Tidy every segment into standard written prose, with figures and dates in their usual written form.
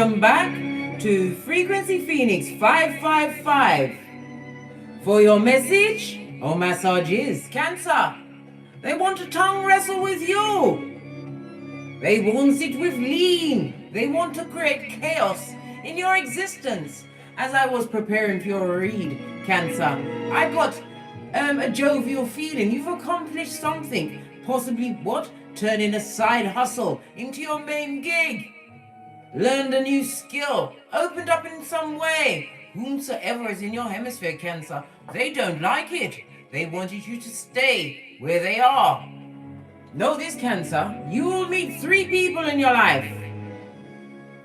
Welcome back to Frequency Phoenix 555 for your message or massages. Cancer, they want to tongue wrestle with you. They won't sit with lean. They want to create chaos in your existence. As I was preparing for your read, Cancer, I got a jovial feeling. You've accomplished something. Possibly what? Turning a side hustle into your main gig. Learned a new skill. Opened up in some way. Whomsoever is in your hemisphere, Cancer, they don't like it. They wanted you to stay where they are. Know this, Cancer, you will meet 3 people in your life.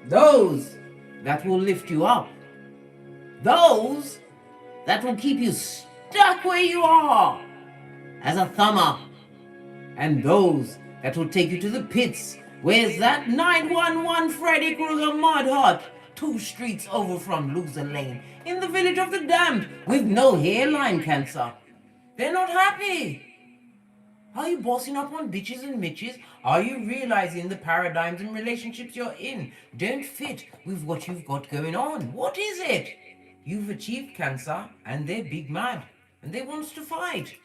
Those that will lift you up. Those that will keep you stuck where you are as a thumb up. And those that will take you to the pits. Where's that 911 Freddy Krueger mud hut? 2 streets over from Loser Lane, in the village of the damned, with no hairline, Cancer. They're not happy. Are you bossing up on bitches and mitches? Are you realizing the paradigms and relationships you're in don't fit with what you've got going on? What is it? You've achieved, Cancer, and they're big mad, and they want to fight.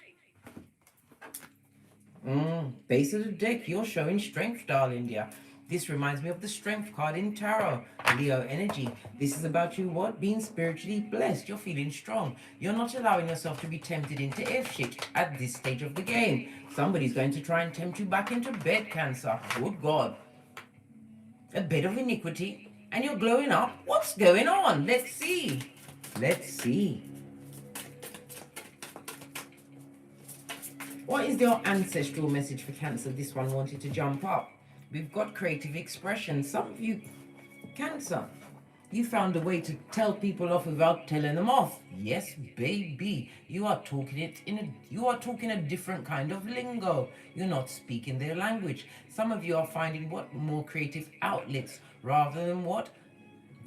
Base of the deck, you're showing strength, darling dear. This reminds me of the strength card in tarot, Leo energy. This is about you, what? Being spiritually blessed. You're feeling strong. You're not allowing yourself to be tempted into F shit at this stage of the game. Somebody's going to try and tempt you back into bed, Cancer. Good God. A bed of iniquity, and you're glowing up. What's going on? Let's see. Let's see. What is your ancestral message for Cancer? This one wanted to jump up. We've got creative expression. Some of you, Cancer, you found a way to tell people off without telling them off. Yes, baby. You are talking a different kind of lingo. You're not speaking their language. Some of you are finding what? More creative outlets rather than what?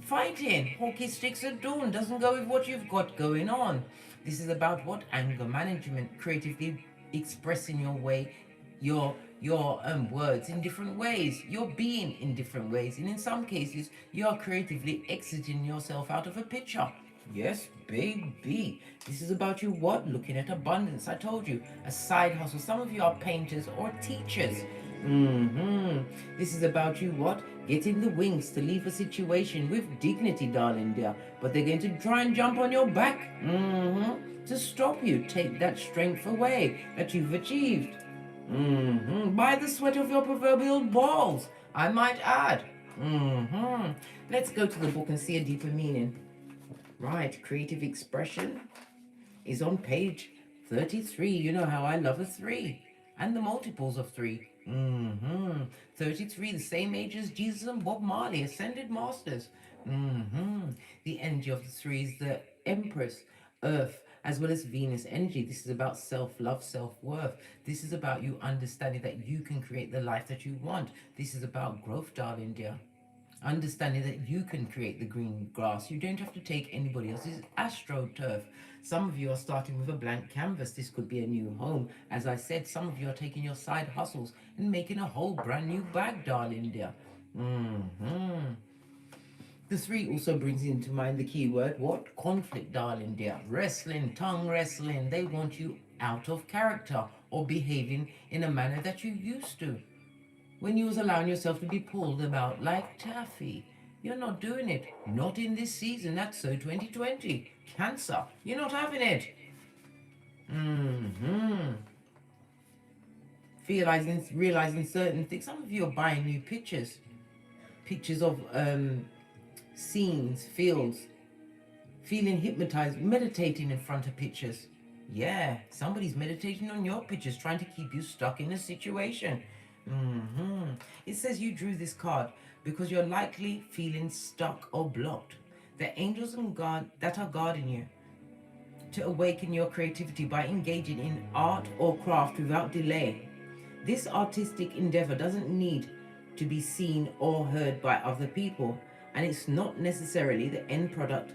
Fighting. Hockey sticks at dawn doesn't go with what you've got going on. This is about what? Anger management. Creatively expressing your way, your words in different ways. You're being in different ways, and in some cases you are creatively exiting yourself out of a picture. Yes, baby. This is about you what? Looking at abundance. I told you, a side hustle. Some of you are painters or teachers. This is about you what? Getting the wings to leave a situation with dignity, darling dear. But they're going to try and jump on your back. To stop you. Take that strength away that you've achieved. By the sweat of your proverbial balls, I might add. Let's go to the book and see a deeper meaning. Right, creative expression is on page 33. You know how I love a 3 and the multiples of 3. 33, the same age as Jesus and Bob Marley, ascended masters. The energy of the 3 is the Empress, Earth, as well as Venus energy. This is about self-love, self-worth. This is about you understanding that you can create the life that you want. This is about growth, darling dear. Understanding that you can create the green grass. You don't have to take anybody else's astroturf. Some of you are starting with a blank canvas. This could be a new home. As I said, some of you are taking your side hustles and making a whole brand new bag, darling dear. The 3 also brings into mind the keyword, what? Conflict, darling dear. Wrestling, tongue wrestling. They want you out of character or behaving in a manner that you used to. When you was allowing yourself to be pulled about like taffy. You're not doing it. Not in this season. That's so 2020. Cancer, you're not having it. Realizing certain things. Some of you are buying new pictures. Pictures of scenes, fields, feeling hypnotized, meditating in front of pictures. Yeah, somebody's meditating on your pictures, trying to keep you stuck in a situation. It says you drew this card because you're likely feeling stuck or blocked. The angels and God that are guarding you to awaken your creativity by engaging in art or craft without delay. This artistic endeavor doesn't need to be seen or heard by other people, and it's not necessarily the end product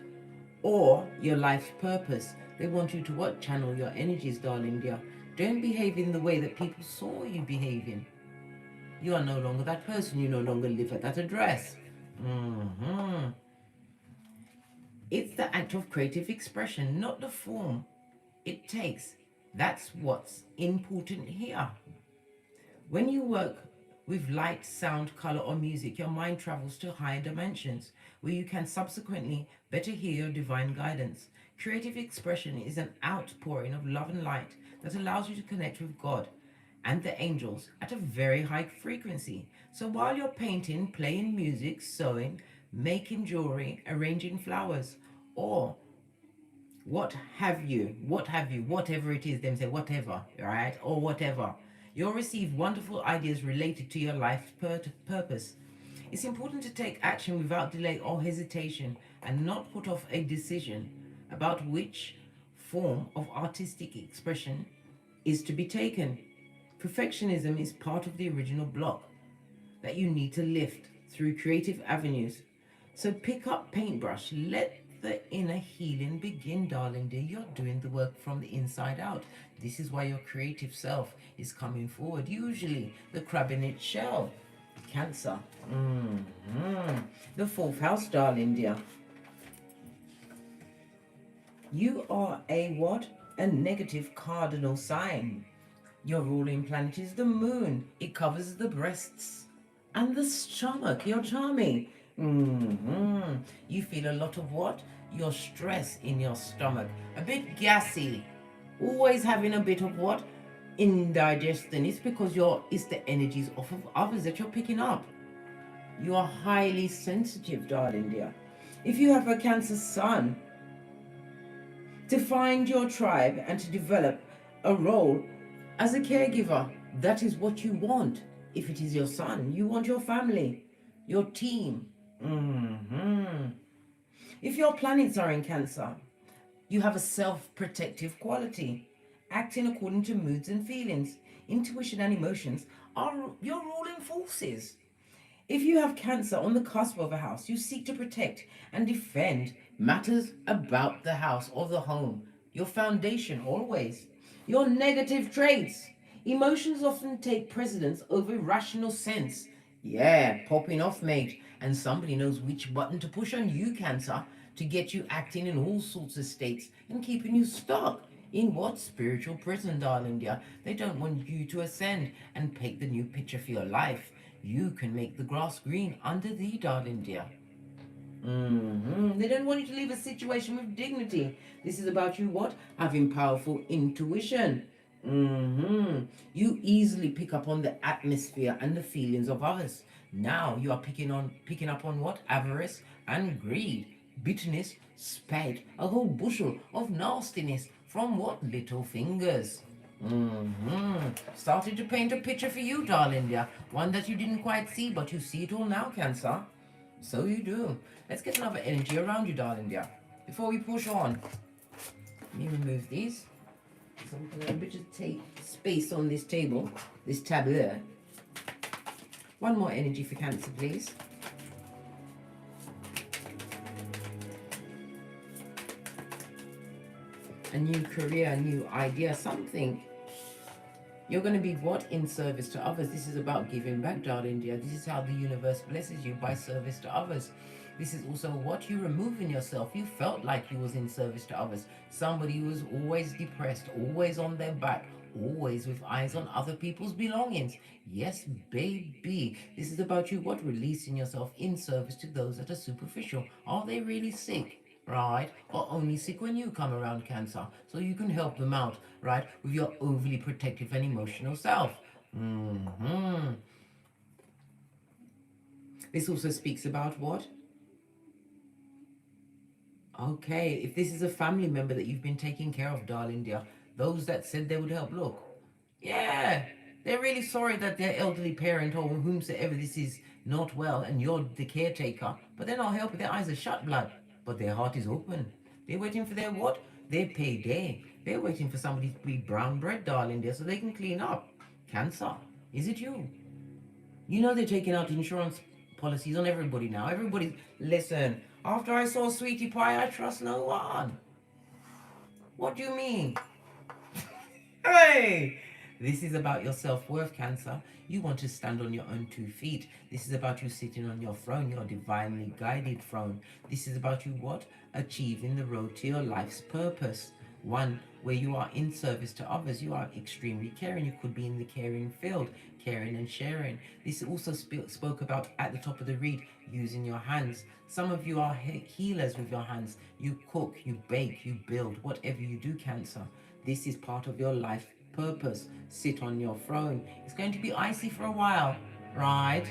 or your life's purpose. They want you to what? Channel your energies, darling dear. Don't behave in the way that people saw you behaving. You are no longer that person. You no longer live at that address. It's the act of creative expression, not the form it takes. That's what's important here. When you work with light, sound, color, or music, your mind travels to higher dimensions where you can subsequently better hear your divine guidance. Creative expression is an outpouring of love and light that allows you to connect with God and the angels at a very high frequency. So while you're painting, playing music, sewing, making jewelry, arranging flowers, or whatever it is, them say whatever, right? Or whatever. You'll receive wonderful ideas related to your life's purpose. It's important to take action without delay or hesitation and not put off a decision about which form of artistic expression is to be taken. Perfectionism is part of the original block that you need to lift through creative avenues. So pick up paintbrush, let the inner healing begin, darling dear. You're doing the work from the inside out. This is why your creative self is coming forward. Usually the crab in its shell. Cancer. The fourth house, darling dear. You are a what? A negative cardinal sign. Your ruling planet is the moon. It covers the breasts and the stomach. You're charming. You feel a lot of what? Your stress in your stomach. A bit gassy. Always having a bit of what? Indigestion. It's because it's the energies off of others that you're picking up. You are highly sensitive, darling dear. If you have a Cancer sun, to find your tribe and to develop a role as a caregiver, that is what you want. If it is your son, you want your family, your team. If your planets are in Cancer, you have a self-protective quality, acting according to moods and feelings. Intuition and emotions are your ruling forces. If you have Cancer on the cusp of a house, you seek to protect and defend matters about the house or the home, your foundation always. Your negative traits. Emotions often take precedence over rational sense. Yeah, popping off, mate. And somebody knows which button to push on you, Cancer, to get you acting in all sorts of states and keeping you stuck in what? Spiritual prison, darling dear. They don't want you to ascend and paint the new picture for your life. You can make the grass green under thee, darling dear. They don't want you to leave a situation with dignity. This is about you what? Having powerful intuition. You easily pick up on the atmosphere and the feelings of others. Now you are picking up on what? Avarice and greed, bitterness, spite, a whole bushel of nastiness from what? Little fingers. Started to paint a picture for you, darling dear. One that you didn't quite see, but you see it all now, Cancer. So you do. Let's get another energy around you, darling dear. Before we push on, let me remove these. So I'm going to bit of take space on this table, this tableau. One more energy for Cancer, please. A new career, a new idea, something. You're going to be what? In service to others. This is about giving back, darling dear. This is how the universe blesses you, by service to others. This is also what you removing yourself. You felt like you was in service to others. Somebody who was always depressed, always on their back, always with eyes on other people's belongings. Yes, baby. This is about you what? Releasing yourself in service to those that are superficial. Are they really sick? Right? Or only sick when you come around, Cancer, so you can help them out, right, with your overly protective and emotional self. This also speaks about what? Okay, if this is a family member that you've been taking care of, darling dear, those that said they would help, look, yeah, they're really sorry that their elderly parent or whomsoever this is not well and you're the caretaker, but they're not helping. Their eyes are shut, blood, but their heart is open. They're waiting for their what? Their payday. They're waiting for somebody to be brown bread, darling dear, so they can clean up. Cancer, is it you? You know they're taking out insurance policies on everybody now. Everybody, listen, after I saw Sweetie Pie, I trust no one. What do you mean? Hey, This is about your self-worth, Cancer. You want to stand on your own 2 feet. This is about you sitting on your throne, your divinely guided throne. This is about you what? Achieving the road to your life's purpose. One where you are in service to others. You are extremely caring. You could be in the caring field, caring and sharing. This also spoke about at the top of the read, using your hands. Some of you are healers with your hands. You cook, you bake, you build, whatever you do, Cancer. This is part of your life purpose. Sit on your throne. It's going to be icy for a while, right?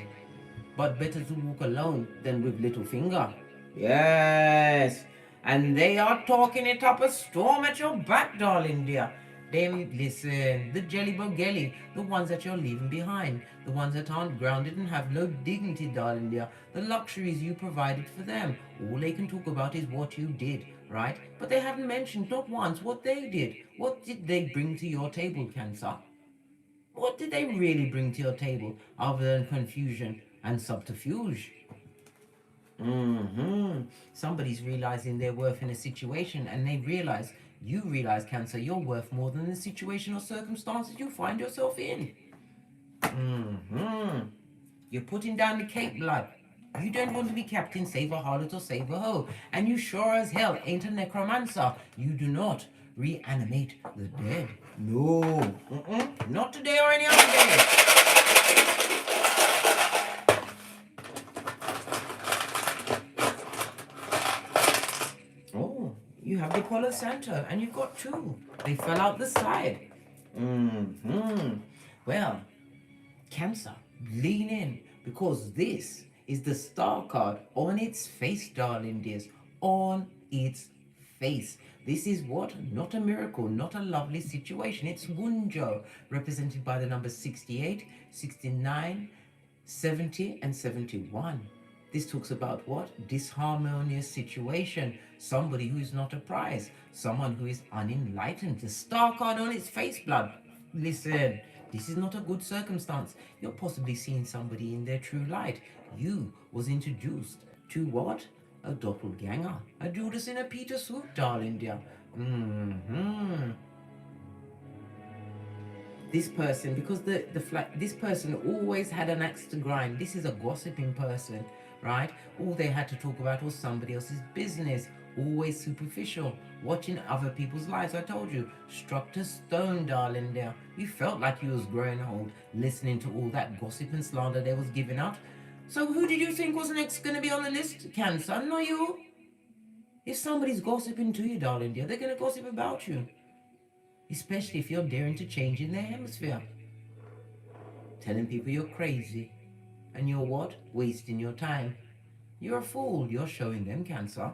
But better to walk alone than with little finger. Yes. And they are talking it up a storm at your back, darling dear. Listen, the jelly bogelly, the ones that you're leaving behind, the ones that aren't grounded and have no dignity, darling dear, the luxuries you provided for them. All they can talk about is what you did, right? But they haven't mentioned, not once, what they did. What did they bring to your table, Cancer? What did they really bring to your table other than confusion and subterfuge? Somebody's realizing their worth in a situation, and you realize, Cancer, you're worth more than the situation or circumstances you find yourself in. You're putting down the cape blood. You don't want to be captain, save a harlot or save a hoe. And you sure as hell ain't a necromancer. You do not reanimate the dead. No. Not today or any other day. You have the Palo Santo, and you've got 2. They fell out the side. Well, Cancer, lean in, because this is the star card on its face, darling dears. On its face. This is what? Not a miracle, not a lovely situation. It's Wunjo, represented by the numbers 68, 69, 70, and 71. This talks about what? Disharmonious situation. Somebody who is not a prize. Someone who is unenlightened. The star card on its face, blood. Listen, this is not a good circumstance. You're possibly seeing somebody in their true light. You was introduced to what? A doppelganger. A Judas in a Peter suit, darling dear. This person, because this person always had an axe to grind. This is a gossiping person, right? All they had to talk about was somebody else's business. Always superficial, watching other people's lives. I told you, struck to stone, darling dear. You felt like you was growing old, listening to all that gossip and slander they was giving out. So who did you think was next going to be on the list, Cancer? Not you. If somebody's gossiping to you, darling dear, they're going to gossip about you. Especially if you're daring to change in their hemisphere. Telling people you're crazy. And you're what? Wasting your time. You're a fool. You're showing them, Cancer.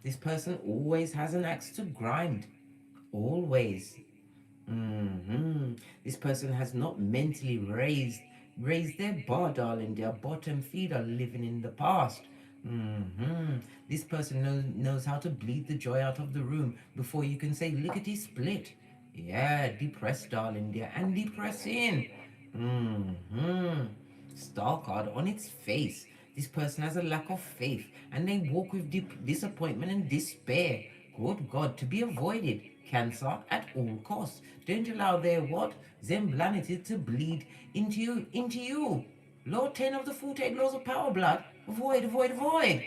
This person always has an axe to grind. Always. This person has not mentally raised their bar, darling. Their bottom feeder living in the past. This person knows how to bleed the joy out of the room before you can say lickety split. Yeah, depressed, darling dear, and depressing. Star card on its face. This person has a lack of faith, and they walk with disappointment and despair. Good God, to be avoided. Cancer, at all costs. Don't allow their what? Zemblanity to bleed into you. Law 10 of the 48 laws of power, blood. Avoid.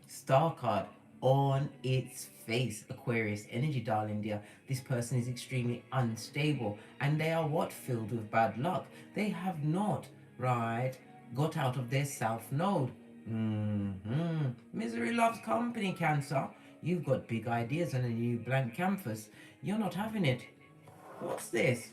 Star card on its face. Aquarius energy, darling dear. This person is extremely unstable, and they are what? Filled with bad luck. They have not, right, got out of their south node. Misery loves company, Cancer. You've got big ideas and a new blank canvas. You're not having it. What's this?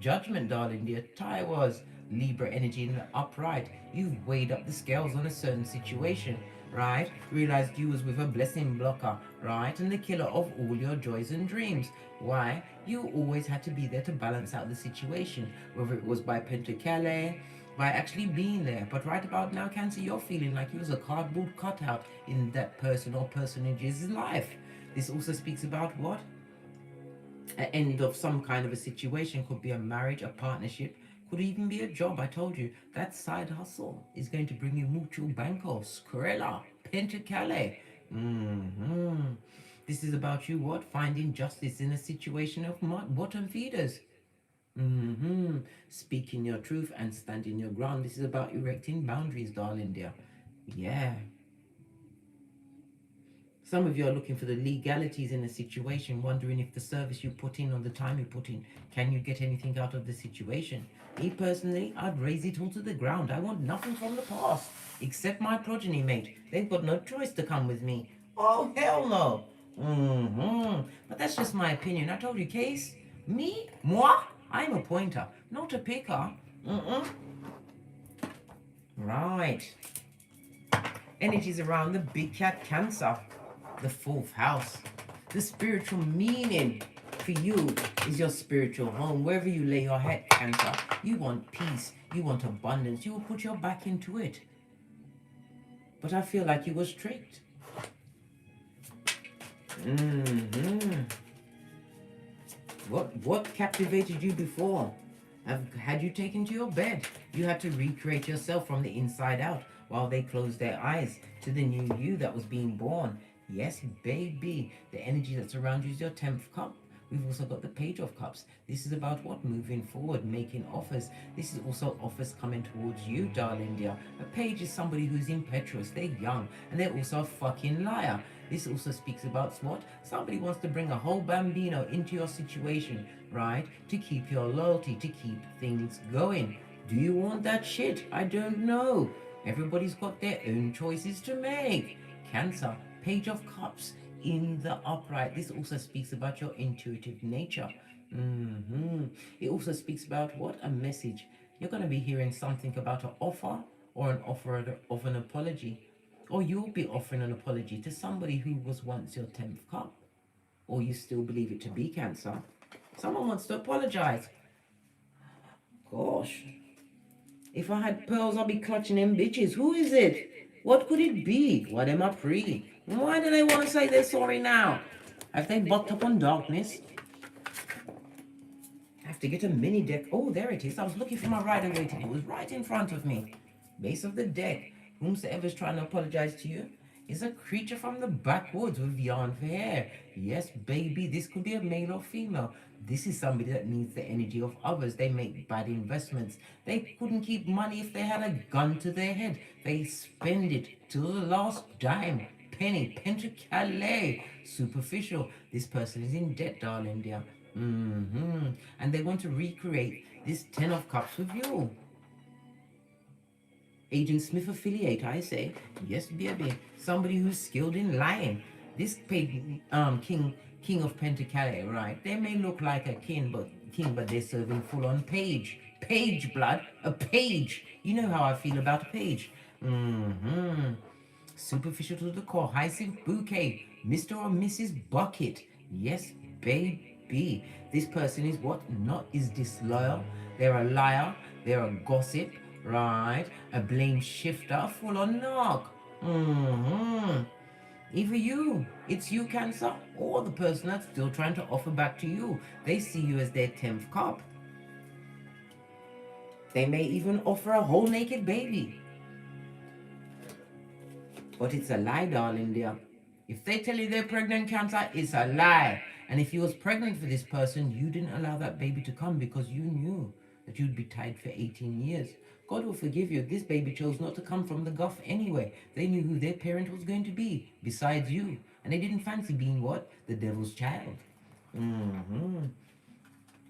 Judgment, darling dear. Taiwas, Libra energy in the upright. You've weighed up the scales on a certain situation, right? Realized you was with a blessing blocker, right? And the killer of all your joys and dreams. Why? You always had to be there to balance out the situation, whether it was by Pentacale, by actually being there. But right about now, Cancer, you're feeling like you was a cardboard cutout in that person or personage's life. This also speaks about what? An end of some kind of a situation. Could be a marriage, a partnership, could even be a job. I told you, that side hustle is going to bring you mucho banco, Skrella, Pentacale. This is about you, what? Finding justice in a situation of bottom feeders. Speaking your truth and standing your ground. This is about erecting boundaries, darling dear. Yeah. Some of you are looking for the legalities in a situation, wondering if the service you put in or the time you put in, can you get anything out of the situation? Me personally, I'd raise it all to the ground. I want nothing from the past, except my progeny, mate. They've got no choice to come with me. Oh, hell no. But that's just my opinion. I told you, Case. Me? Moi? I'm a pointer, not a picker. Right. Energies around the big cat Cancer. The 4th house. The spiritual meaning for you is your spiritual home. Wherever you lay your head, Cancer, you want peace, you want abundance, you will put your back into it. But I feel like you was tricked. What captivated you before? Had you taken to your bed? You had to recreate yourself from the inside out while they closed their eyes to the new you that was being born. Yes, baby. The energy that's around you is your 10th cup. We've also got the Page of Cups. This is about what? Moving forward, making offers. This is also offers coming towards you, darling dear. A page is somebody who's impetuous. They're young and they're also a fucking liar. This also speaks about what? Somebody wants to bring a whole bambino into your situation, right? To keep your loyalty, to keep things going. Do you want that shit? I don't know. Everybody's got their own choices to make. Cancer, Page of Cups in the upright. This also speaks about your intuitive nature. It also speaks about what? A message. You're going to be hearing something about an offer or an offer of an apology. Or you'll be offering an apology to somebody who was once your 10th cup. Or you still believe it to be, Cancer. Someone wants to apologize. Gosh. If I had pearls, I'd be clutching them bitches. Who is it? What could it be? What am I pre? Why do they want to say they're sorry now? Have they bucked up on darkness? I have to get a mini deck. Oh, there it is. I was looking for my Rider-Waite. It was right in front of me. Base of the deck. Whomsoever's trying to apologize to you is a creature from the backwoods with yarn for hair. Yes, baby, this could be a male or female. This is somebody that needs the energy of others. They make bad investments. They couldn't keep money if they had a gun to their head. They spend it to the last dime, penny, pentacale, superficial. This person is in debt, darling dear. And they want to recreate this 10 of Cups with you. Agent Smith affiliate, I say. Yes, baby. Somebody who's skilled in lying. This king of Pentacale, right? They may look like a king, but they're serving full-on page. Page blood. A page. You know how I feel about a page. Superficial to the core. Hyacinth bouquet. Mr. or Mrs. Bucket. Yes, baby. This person is what? Not is disloyal. They're a liar. They're a gossip. Right, a blame shifter, full on knock. Either it's you, Cancer, or the person that's still trying to offer back to you. They see you as their 10th cup. They may even offer a whole naked baby. But it's a lie, darling dear. If they tell you they're pregnant, Cancer, it's a lie. And if you was pregnant for this person, you didn't allow that baby to come because you knew that you'd be tied for 18 years. God will forgive you. This baby chose not to come from the guff anyway. They knew who their parent was going to be, besides you. And they didn't fancy being what? The devil's child.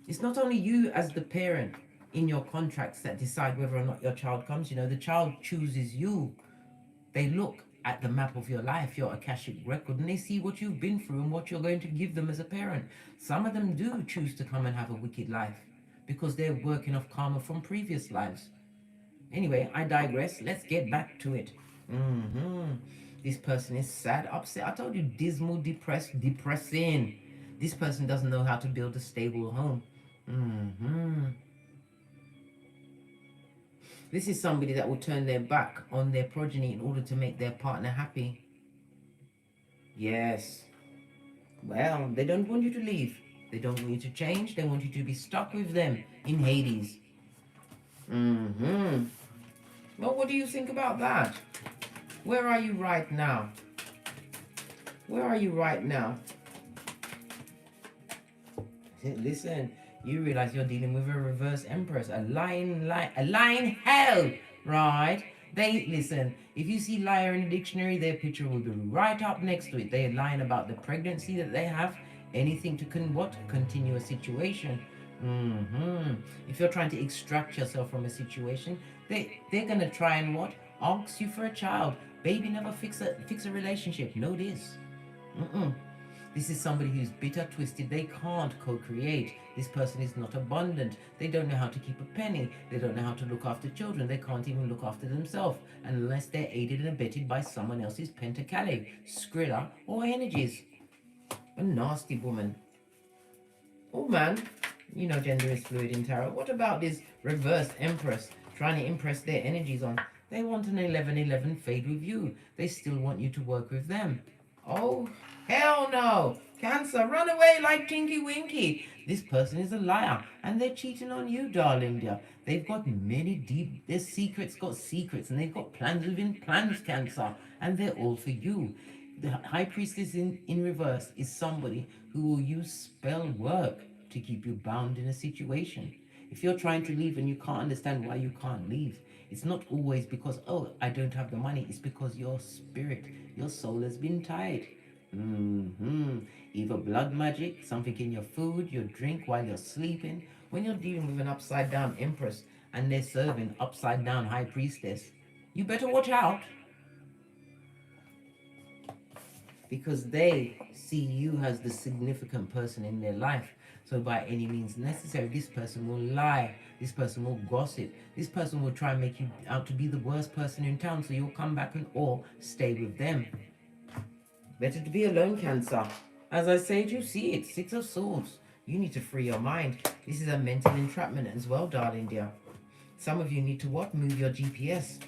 It's not only you as the parent in your contracts that decide whether or not your child comes. You know, the child chooses you. They look at the map of your life, your Akashic record, and they see what you've been through and what you're going to give them as a parent. Some of them do choose to come and have a wicked life because they're working off karma from previous lives. Anyway, I digress. Let's get back to it. This person is sad, upset. I told you, dismal, depressed, depressing. This person doesn't know how to build a stable home. This is somebody that will turn their back on their progeny in order to make their partner happy. Yes. Well, they don't want you to leave. They don't want you to change. They want you to be stuck with them in Hades. Well, what do you think about that? Where are you right now? Where are you right now? Listen, you realize you're dealing with a reverse empress, a lying hell, right? They listen. If you see liar in the dictionary, their picture will be right up next to it. They're lying about the pregnancy that they have, anything to continue a situation. If you're trying to extract yourself from a situation, they're gonna try and ask you for a child. Baby never fix a relationship. Know this. This is somebody who's bitter, twisted. They can't co-create. This person is not abundant. They don't know how to keep a penny. They don't know how to look after children. They can't even look after themselves unless they're aided and abetted by someone else's pentacale, skrilla, or energies. A nasty woman. Oh man, you know gender is fluid in tarot. What about this reversed empress trying to impress their energies on? They want an 11-11 fade with you. They still want you to work with them. Oh, hell no. Cancer, run away like Tinky Winky. This person is a liar and they're cheating on you, darling dear. They've got their secrets got secrets, and they've got plans within plans, Cancer, and they're all for you. The High Priestess in reverse is somebody who will use spell work to keep you bound in a situation. If you're trying to leave and you can't understand why you can't leave, it's not always because, oh, I don't have the money. It's because your spirit, your soul has been tied. Either blood magic, something in your food, your drink while you're sleeping. When you're dealing with an upside down empress and they're serving upside down high priestess, you better watch out. Because they see you as the significant person in their life. So by any means necessary, this person will lie. This person will gossip. This person will try and make you out to be the worst person in town, so you'll come back and or stay with them. Better to be alone, Cancer. As I said, you see it. 6 of Swords. You need to free your mind. This is a mental entrapment as well, darling dear. Some of you need to move your GPS.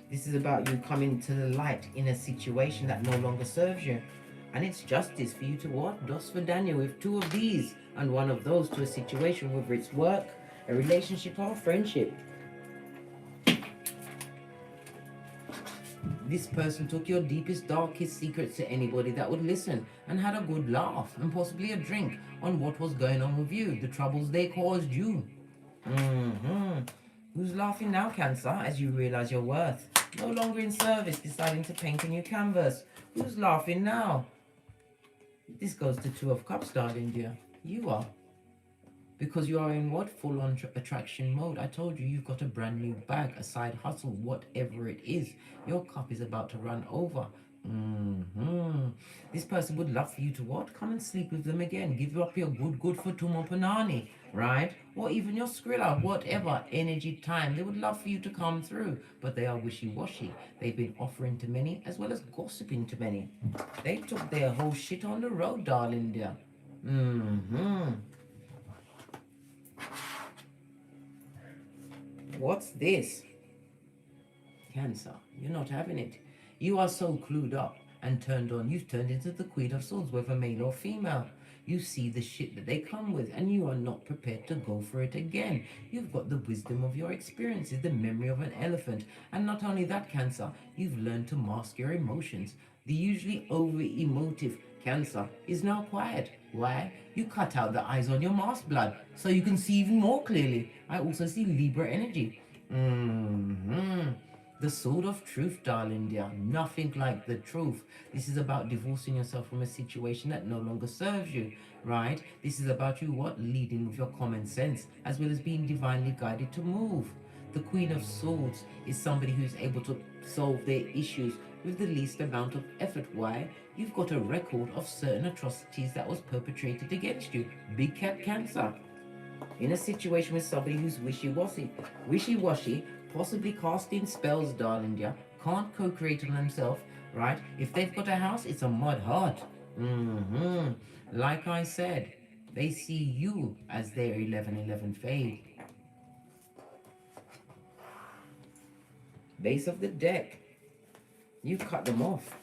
This is about you coming to the light in a situation that no longer serves you. And it's justice for you to Dos for Daniel with 2 of these and 1 of those to a situation, whether it's work, a relationship, or a friendship. This person took your deepest, darkest secrets to anybody that would listen and had a good laugh and possibly a drink on what was going on with you, the troubles they caused you. Who's laughing now, Cancer, as you realize your worth? No longer in service, deciding to paint a new canvas. Who's laughing now? This goes to 2 of Cups, darling dear. You are. Because you are in full-on attraction mode. I told you, you've got a brand new bag, a side hustle, whatever it is. Your cup is about to run over. This person would love for you to come and sleep with them again. Give you up your good for Tumopanani, right? Or even your Skrilla, whatever energy time. They would love for you to come through, but they are wishy-washy. They've been offering to many as well as gossiping to many. They took their whole shit on the road, darling dear. What's this? Cancer, you're not having it. You are so clued up and turned on. You've turned into the Queen of Swords, whether male or female. You see the shit that they come with, and you are not prepared to go for it again. You've got the wisdom of your experiences, the memory of an elephant. And not only that, Cancer, you've learned to mask your emotions. The usually over-emotive Cancer is now quiet. Why? You cut out the eyes on your mask blood, so you can see even more clearly. I also see Libra energy. The sword of truth, darling dear. Nothing like the truth. This is about divorcing yourself from a situation that no longer serves you, right? This is about you leading with your common sense, as well as being divinely guided to move. The Queen of Swords is somebody who's able to solve their issues with the least amount of effort. Why? You've got a record of certain atrocities that was perpetrated against you. Big cat Cancer. In a situation with somebody who's wishy-washy, possibly casting spells, darling dear, can't co-create on themselves, right? If they've got a house, it's a mud hut. Like I said, they see you as their 11-11 fade. Base of the deck. You've cut them off.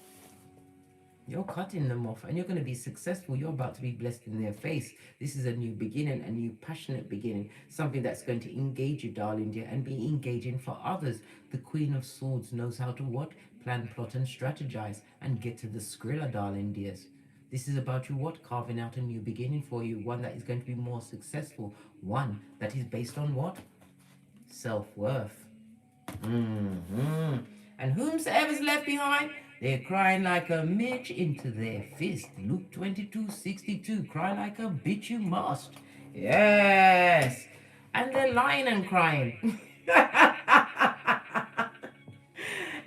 You're cutting them off, and you're going to be successful. You're about to be blessed in their face. This is a new beginning, a new passionate beginning, something that's going to engage you, darling dear, and be engaging for others. The Queen of Swords knows how to plan, plot, and strategize, and get to the Skrilla, darling dears. This is about you what? Carving out a new beginning for you. One that is going to be more successful. One that is based on what? Self-worth. And whomsoever's left behind, they're crying like a midge into their fist. Luke 22:62. Cry like a bitch you must. Yes. And they're lying and crying.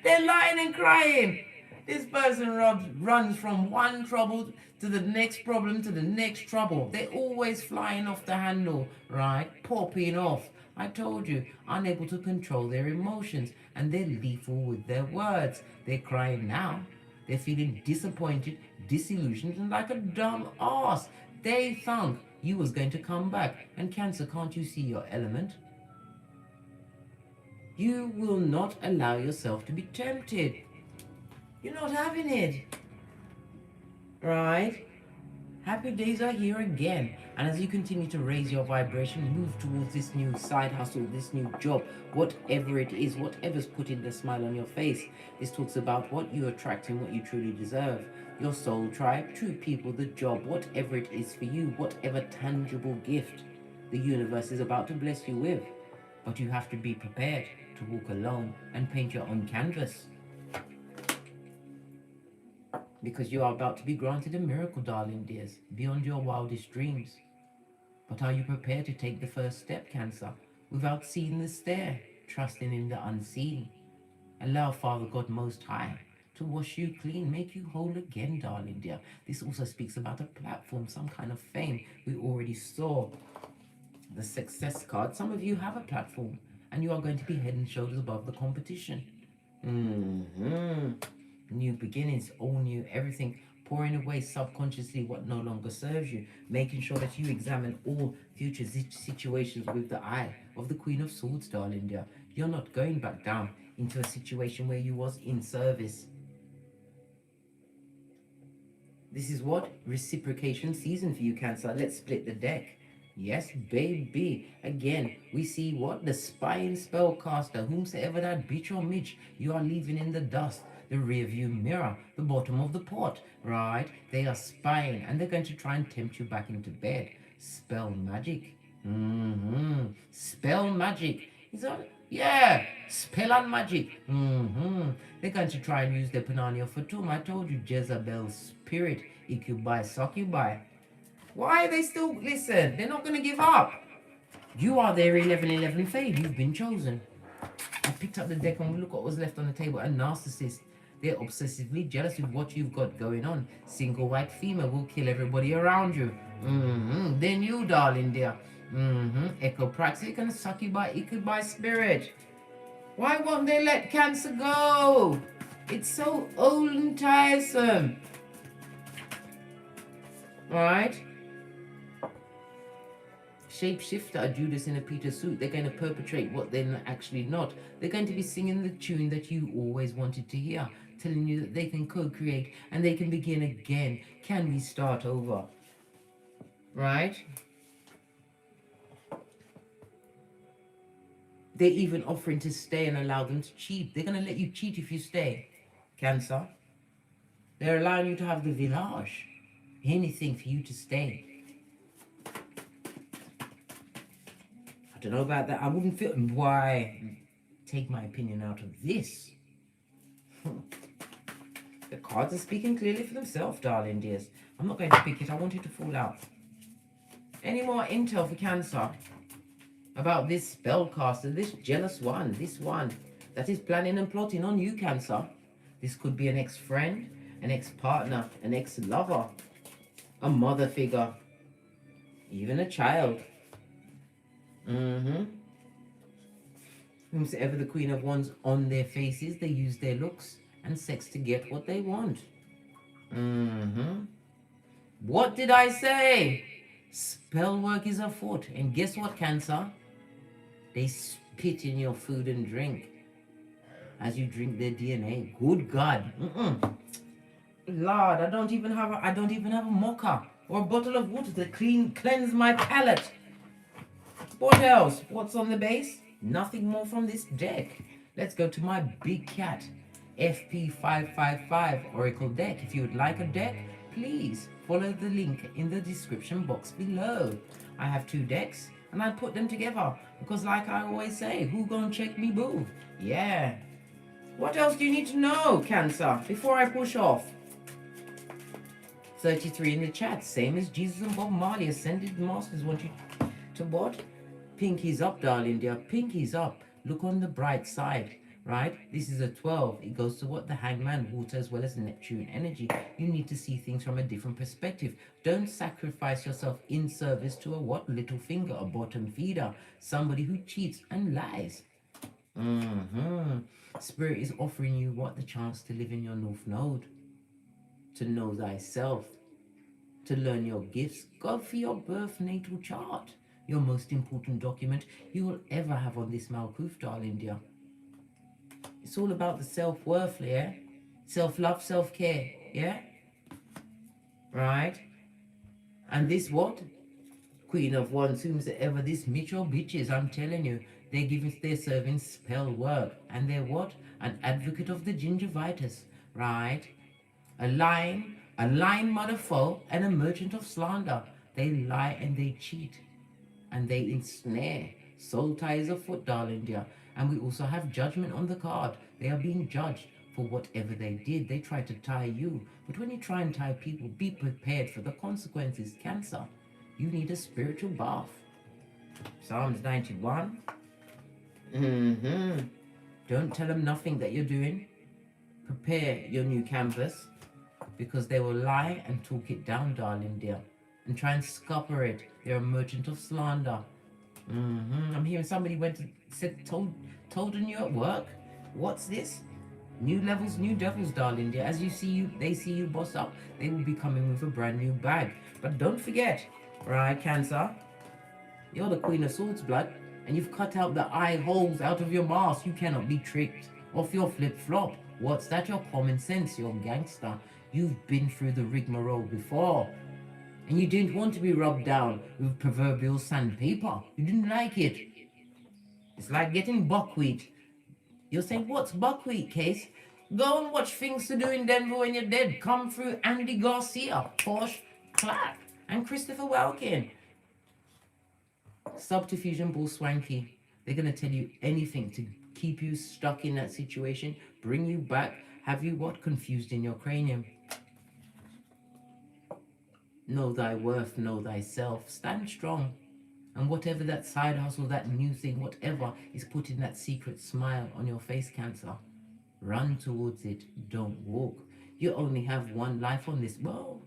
They're lying and crying. This person runs from one trouble to the next problem to the next trouble. They're always flying off the handle, right? Popping off. I told you, unable to control their emotions, and they're lethal with their words. They're crying now. They're feeling disappointed, disillusioned, and like a dumb ass. They thought you was going to come back. And Cancer, can't you see your element? You will not allow yourself to be tempted. You're not having it. Right? Happy days are here again. And as you continue to raise your vibration, move towards this new side hustle, this new job, whatever it is, whatever's putting the smile on your face. This talks about what you attract and what you truly deserve. Your soul tribe, true people, the job, whatever it is for you, whatever tangible gift the universe is about to bless you with. But you have to be prepared to walk alone and paint your own canvas. Because you are about to be granted a miracle, darling dears, beyond your wildest dreams. But are you prepared to take the first step, Cancer, without seeing the stair, trusting in the unseen? Allow Father God Most High to wash you clean, make you whole again, darling dear. This also speaks about a platform, some kind of fame. We already saw the success card. Some of you have a platform, and you are going to be head and shoulders above the competition. New beginnings, all new, everything, pouring away subconsciously what no longer serves you, making sure that you examine all future situations with the eye of the Queen of Swords, darling dear. You're not going back down into a situation where you was in service. This is what? Reciprocation season for you, Cancer. Let's split the deck. Yes, baby. Again, we see what? The spying spellcaster, whomsoever that bitch or midge, you are leaving in the dust. The rear view mirror, the bottom of the pot, right? They are spying and they're going to try and tempt you back into bed. Spell magic. Spell magic. Is that? Yeah, spell and magic. They're going to try and use their Panania Fatum. I told you, Jezebel's spirit, Icubi, Succubi. Why are they still, listen, they're not going to give up. You are their 11-11 fade. You've been chosen. I picked up the deck and look what was left on the table. A narcissist. They're obsessively jealous with what you've got going on. Single white female will kill everybody around you. Then you, darling dear. Echopraxic and Succubi, Icubi spirit. Why won't they let Cancer go? It's so old and tiresome. Right? Shapeshifter, Judas in a Peter suit. They're going to perpetrate what they're actually not. They're going to be singing the tune that you always wanted to hear, telling you that they can co-create and they can begin again. Can we start over? Right? They're even offering to stay and allow them to cheat. They're going to let you cheat if you stay, Cancer. They're allowing you to have the village. Anything for you to stay. I don't know about that. I wouldn't feel... Why take my opinion out of this? The cards are speaking clearly for themselves, darling dears. I'm not going to pick it. I want it to fall out. Any more intel for Cancer about this spellcaster, this jealous one, this one that is planning and plotting on you, Cancer? This could be an ex-friend, an ex-partner, an ex-lover, a mother figure, even a child. Whomsoever the Queen of Wands on their faces, they use their looks and sex to get what they want. What did I say? Spell work is afoot. And guess what, Cancer? They spit in your food and drink as you drink their DNA. Good God. Lord, I don't even have a mocha or a bottle of water to cleanse my palate. What else? What's on the base? Nothing more from this deck. Let's go to my big cat, FP555 Oracle deck. If you would like a deck, please follow the link in the description box below. I have 2 decks and I put them together because, like I always say, who gonna check me boo? Yeah. What else do you need to know, Cancer, before I push off? 33 in the chat, same as Jesus and Bob Marley. Ascended Masters want you to what? Pinkies up, darling dear. Pinkies up. Look on the bright side, right? This is a 12. It goes to what? The Hangman, water as well as Neptune energy. You need to see things from a different perspective. Don't sacrifice yourself in service to a what? Little finger, a bottom feeder. Somebody who cheats and lies. Spirit is offering you what? The chance to live in your North Node. To know thyself. To learn your gifts. Go for your birth natal chart. Your most important document you will ever have on this Malkuth, darling dear. It's all about the self-worth, yeah? Self-love, self-care, yeah? Right? And this what? Queen of Wands, whomsoever this Mitchell bitches, I'm telling you, they're serving spell work. And they're what? An advocate of the gingivitis, right? A lying mother foe, and a merchant of slander. They lie and they cheat. And they ensnare. Soul ties afoot, darling dear. And we also have judgment on the card. They are being judged for whatever they did. They try to tie you. But when you try and tie people, be prepared for the consequences. Cancer, you need a spiritual bath. Psalms 91. Don't tell them nothing that you're doing. Prepare your new canvas. Because they will lie and talk it down, darling dear. And try and scupper it. They're a merchant of slander. I'm hearing somebody told on you at work. What's this? New levels, new devils, darling dear. As they see you boss up, they will be coming with a brand new bag. But don't forget, right, Cancer? You're the Queen of Swords, blood. And you've cut out the eye holes out of your mask. You cannot be tricked off your flip-flop. What's that? Your common sense, your gangster. You've been through the rigmarole before. And you didn't want to be rubbed down with proverbial sandpaper. You didn't like it. It's like getting buckwheat. You'll say, what's buckwheat, Case? Go and watch Things to Do in Denver When You're Dead. Come through Andy Garcia, Porsche Clark, and Christopher Walken. Subterfuge and bullswanky. They're going to tell you anything to keep you stuck in that situation, bring you back, have you what? Confused in your cranium. Know thy worth, know thyself, stand strong. And whatever that side hustle, that new thing, whatever is putting that secret smile on your face, Cancer, run towards it, don't walk. You only have one life on this. Well,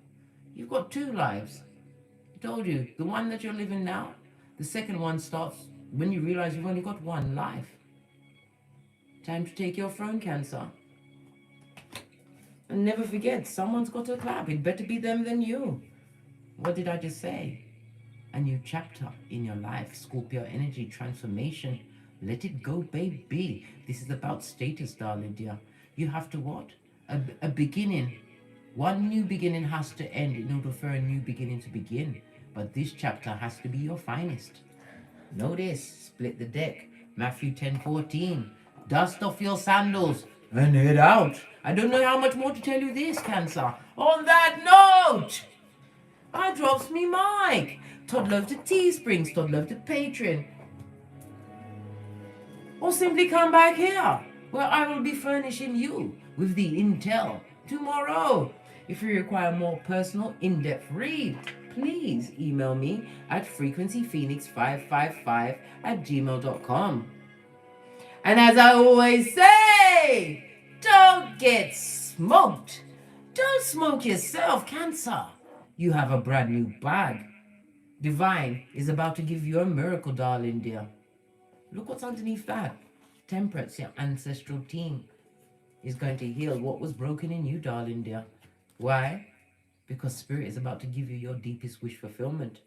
you've got 2 lives. I told you, the one that you're living now, the second one starts when you realize you've only got 1 life. Time to take your throne, Cancer. And never forget, someone's got to clap. It better be them than you. What did I just say? A new chapter in your life. Scorpio energy transformation. Let it go, baby. This is about status, darling dear. You have to what? A beginning. One new beginning has to end in order for a new beginning to begin. But this chapter has to be your finest. Know this. Split the deck. Matthew 10:14. Dust off your sandals and head out. I don't know how much more to tell you this, Cancer. On that note, I drops me mic. Toddler to Teesprings, toddler to Patreon. Or simply come back here, where I will be furnishing you with the intel tomorrow. If you require more personal, in-depth read, please email me at frequencyphoenix555@gmail.com. And as I always say, don't get smoked. Don't smoke yourself, Cancer. You have a brand new bag. Divine is about to give you a miracle, darling dear. Look what's underneath that. Temperance, your ancestral team, is going to heal what was broken in you, darling dear. Why? Because Spirit is about to give you your deepest wish fulfillment.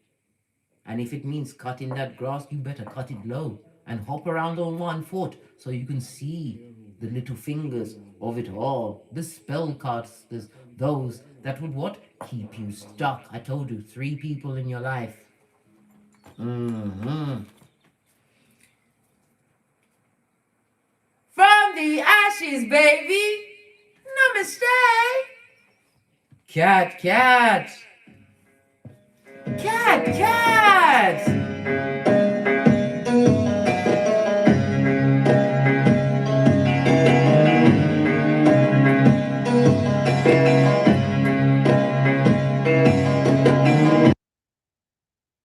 And if it means cutting that grass, you better cut it low and hop around on 1 foot so you can see the little fingers of it all. The spell casters, those that would what? Keep you stuck. I told you, 3 people in your life. From the ashes, baby. Namaste. Cat, cat. Cat, cat.